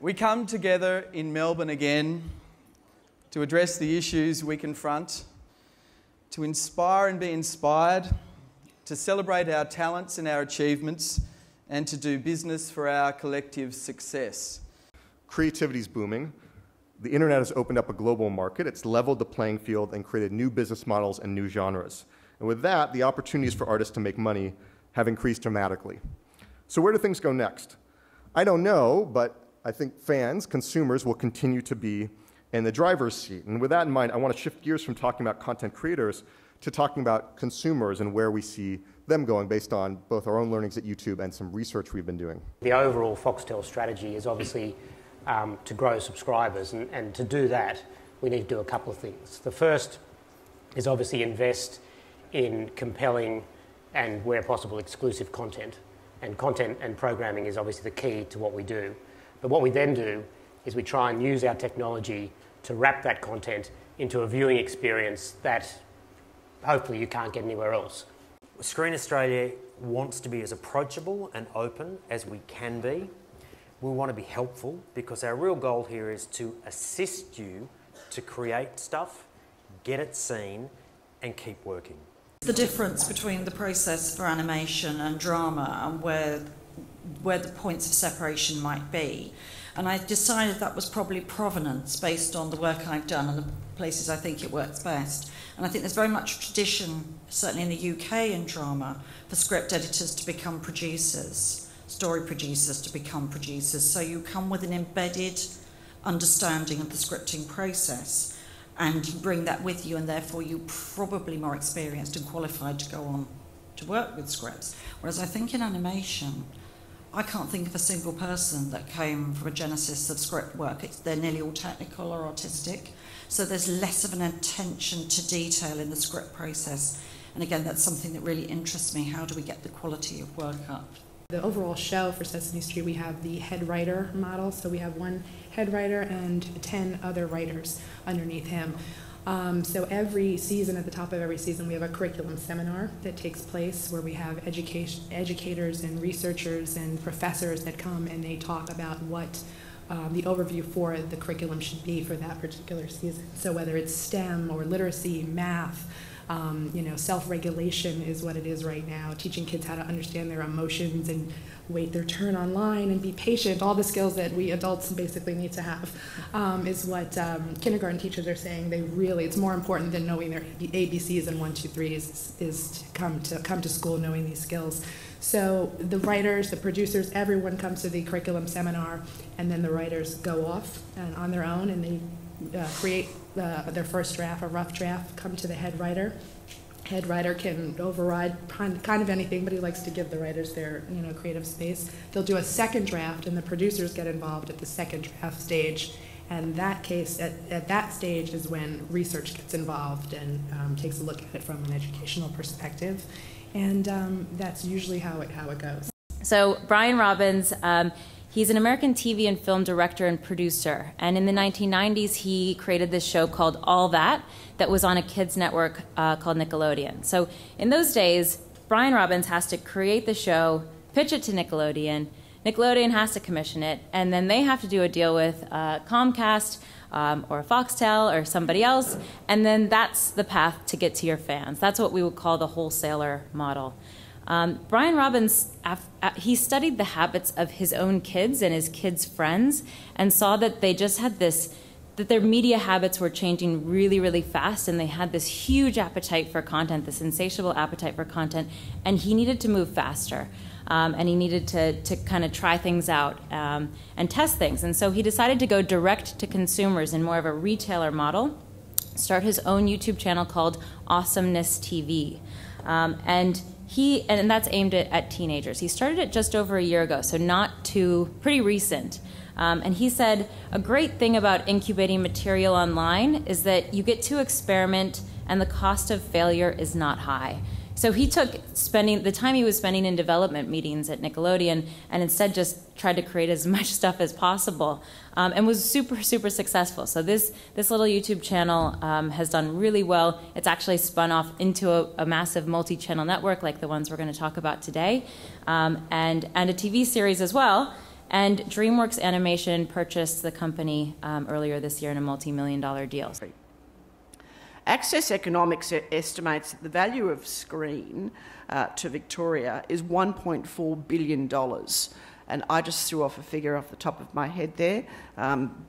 We come together in Melbourne again to address the issues we confront, to inspire and be inspired, to celebrate our talents and our achievements, and to do business for our collective success. Creativity is booming. The internet has opened up a global market. It's leveled the playing field and created new business models and new genres. And with that, the opportunities for artists to make money have increased dramatically. So where do things go next? I don't know, but I think fans, consumers, will continue to be in the driver's seat. And with that in mind, I want to shift gears from talking about content creators to talking about consumers and where we see them going based on both our own learnings at YouTube and some research we've been doing. The overall Foxtel strategy is obviously to grow subscribers, and to do that, we need to do a couple of things. The first is obviously invest in compelling and, where possible, exclusive content. And content and programming is obviously the key to what we do. But what we then do is we try and use our technology to wrap that content into a viewing experience that hopefully you can't get anywhere else. Screen Australia wants to be as approachable and open as we can be. We want to be helpful because our real goal here is to assist you to create stuff, get it seen, and keep working. The difference between the process for animation and drama and where the points of separation might be. And I decided that was probably provenance based on the work I've done and the places I think it works best. And I think there's very much tradition, certainly in the UK in drama, for script editors to become producers, story producers to become producers. So you come with an embedded understanding of the scripting process and you bring that with you, and therefore you're probably more experienced and qualified to go on to work with scripts. Whereas I think in animation, I can't think of a single person that came from a genesis of script work. They're nearly all technical or artistic. So there's less of an attention to detail in the script process. And again, that's something that really interests me. How do we get the quality of work up? The overall show for Sesame Street, we have the head writer model. So we have one head writer and 10 other writers underneath him. So every season, at the top of every season, we have a curriculum seminar that takes place where we have educators and researchers and professors that come and they talk about what the overview for the curriculum should be for that particular season. So whether it's STEM or literacy, math, self-regulation is what it is right now, teaching kids how to understand their emotions and wait their turn online and be patient, all the skills that we adults basically need to have, is what kindergarten teachers are saying. It's more important than knowing their ABCs and 1, 2, 3s is to come to school knowing these skills. So the writers, the producers, everyone comes to the curriculum seminar, and then the writers go off on their own and they create their first draft, a rough draft, come to the head writer. Head writer can override kind of anything, but he likes to give the writers their creative space. They'll do a second draft, and the producers get involved at the second draft stage. And that case, at that stage is when research gets involved and takes a look at it from an educational perspective. And that's usually how it goes. So Brian Robbins, he's an American TV and film director and producer. And in the 1990s, he created this show called All That was on a kids network called Nickelodeon. So in those days, Brian Robbins has to create the show, pitch it to Nickelodeon. Nickelodeon has to commission it, and then they have to do a deal with Comcast or Foxtel or somebody else, and then that's the path to get to your fans. That's what we would call the wholesaler model. Brian Robbins, he studied the habits of his own kids and his kids' friends and saw that they just had that their media habits were changing really, really fast, and they had this huge appetite for content, this insatiable appetite for content, and he needed to move faster. And he needed to kind of try things out and test things. And so he decided to go direct to consumers in more of a retailer model, start his own YouTube channel called Awesomeness TV. And that's aimed at teenagers. He started it just over a year ago, so pretty recent. And he said, a great thing about incubating material online is that you get to experiment and the cost of failure is not high. So he took the time he was spending in development meetings at Nickelodeon and instead just tried to create as much stuff as possible and was super, super successful. So this little YouTube channel has done really well. It's actually spun off into a massive multi-channel network like the ones we're going to talk about today, and a TV series as well. And DreamWorks Animation purchased the company earlier this year in a multi-million-dollar deal. Access Economics estimates that the value of Screen to Victoria is $1.4 billion. And I just threw off a figure off the top of my head there.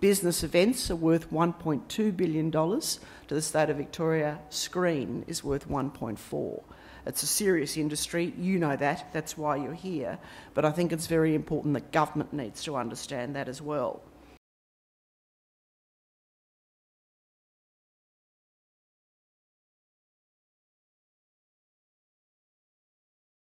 Business events are worth $1.2 billion to the state of Victoria. Screen is worth $1.4. It's a serious industry. You know that. That's why you're here. But I think it's very important that government needs to understand that as well.